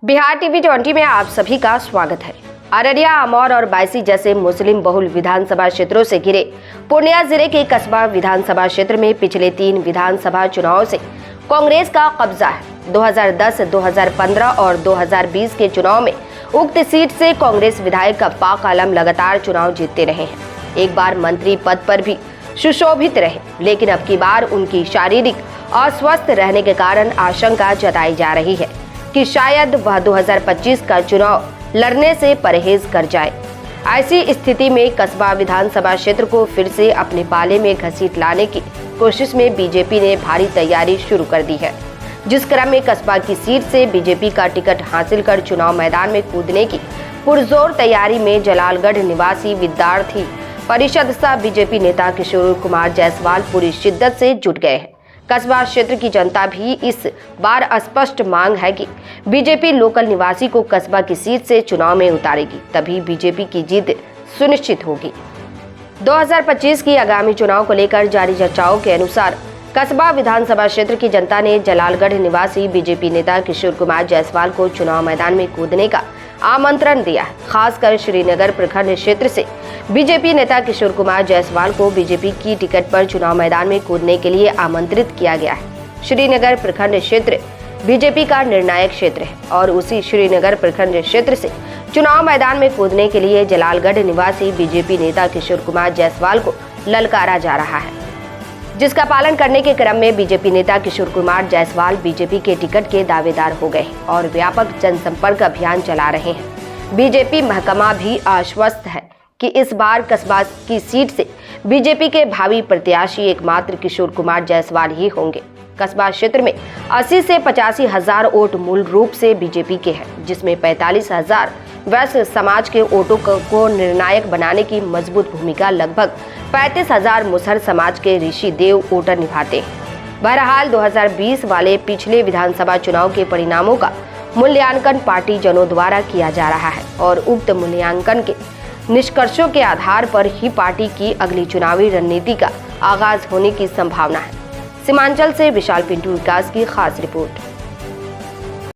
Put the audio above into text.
Bihar TV 20 में आप सभी का स्वागत है। अररिया, अमौर और बायसी जैसे मुस्लिम बहुल विधानसभा क्षेत्रों से घिरे पूर्णिया जिले के कसबा विधानसभा क्षेत्र में पिछले 3 विधानसभा चुनावों से कांग्रेस का कब्जा है। 2010, 2015 और 2020 के चुनाव में उक्त सीट से कांग्रेस विधायक पाक आलम लगातार चुनाव जीतते रहे हैं। एक बार मंत्री पद पर भी सुशोभित रहे, लेकिन अब की बार उनकी शारीरिक अस्वस्थ रहने के कारण आशंका जताई जा रही है कि शायद वह 2025 का चुनाव लड़ने से परहेज कर जाए। ऐसी स्थिति में कसबा विधानसभा क्षेत्र को फिर से अपने पाले में घसीट लाने की कोशिश में बीजेपी ने भारी तैयारी शुरू कर दी है, जिस क्रम में कसबा की सीट से बीजेपी का टिकट हासिल कर चुनाव मैदान में कूदने की पुरजोर तैयारी में जलालगढ़ निवासी विद्यार्थी परिषद सह बीजेपी नेता किशोर कुमार जायसवाल पूरी शिद्दत से जुट गए हैं। कस्बा क्षेत्र की जनता भी इस बार स्पष्ट मांग है कि बीजेपी लोकल निवासी को कस्बा की सीट से चुनाव में उतारेगी, तभी बीजेपी की जीत सुनिश्चित होगी। 2025 की आगामी चुनाव को लेकर जारी चर्चाओं के अनुसार कस्बा विधानसभा क्षेत्र की जनता ने जलालगढ़ निवासी बीजेपी नेता किशोर कुमार जायसवाल को चुनाव मैदान में कूदने का आमंत्रण दिया है। खासकर श्रीनगर प्रखंड क्षेत्र से बीजेपी नेता किशोर कुमार जायसवाल को बीजेपी की टिकट पर चुनाव मैदान में कूदने के लिए आमंत्रित किया गया है। श्रीनगर प्रखंड क्षेत्र बीजेपी का निर्णायक क्षेत्र है और उसी श्रीनगर प्रखंड क्षेत्र से चुनाव मैदान में कूदने के लिए जलालगढ़ निवासी बीजेपी नेता किशोर कुमार जायसवाल को ललकारा जा रहा है, जिसका पालन करने के क्रम में बीजेपी नेता किशोर कुमार जायसवाल बीजेपी के टिकट के दावेदार हो गए और व्यापक जनसंपर्क अभियान चला रहे हैं। बीजेपी महकमा भी आश्वस्त है कि इस बार कस्बा की सीट से बीजेपी के भावी प्रत्याशी एकमात्र किशोर कुमार जायसवाल ही होंगे। कस्बा क्षेत्र में 80 से 85 हजार वोट मूल रूप से बीजेपी के हैं, जिसमें 45 हजार वैश्य समाज के वोटों को निर्णायक बनाने की मजबूत भूमिका लगभग 35 हजार मुसहर समाज के ऋषि देव वोटर निभाते हैं। बहरहाल 2020 वाले पिछले विधानसभा चुनाव के परिणामों का मूल्यांकन पार्टी जनों द्वारा किया जा रहा है और उक्त मूल्यांकन के निष्कर्षों के आधार पर ही पार्टी की अगली चुनावी रणनीति का आगाज होने की संभावना है। सीमांचल से विशाल पिंटू विकास की खास रिपोर्ट।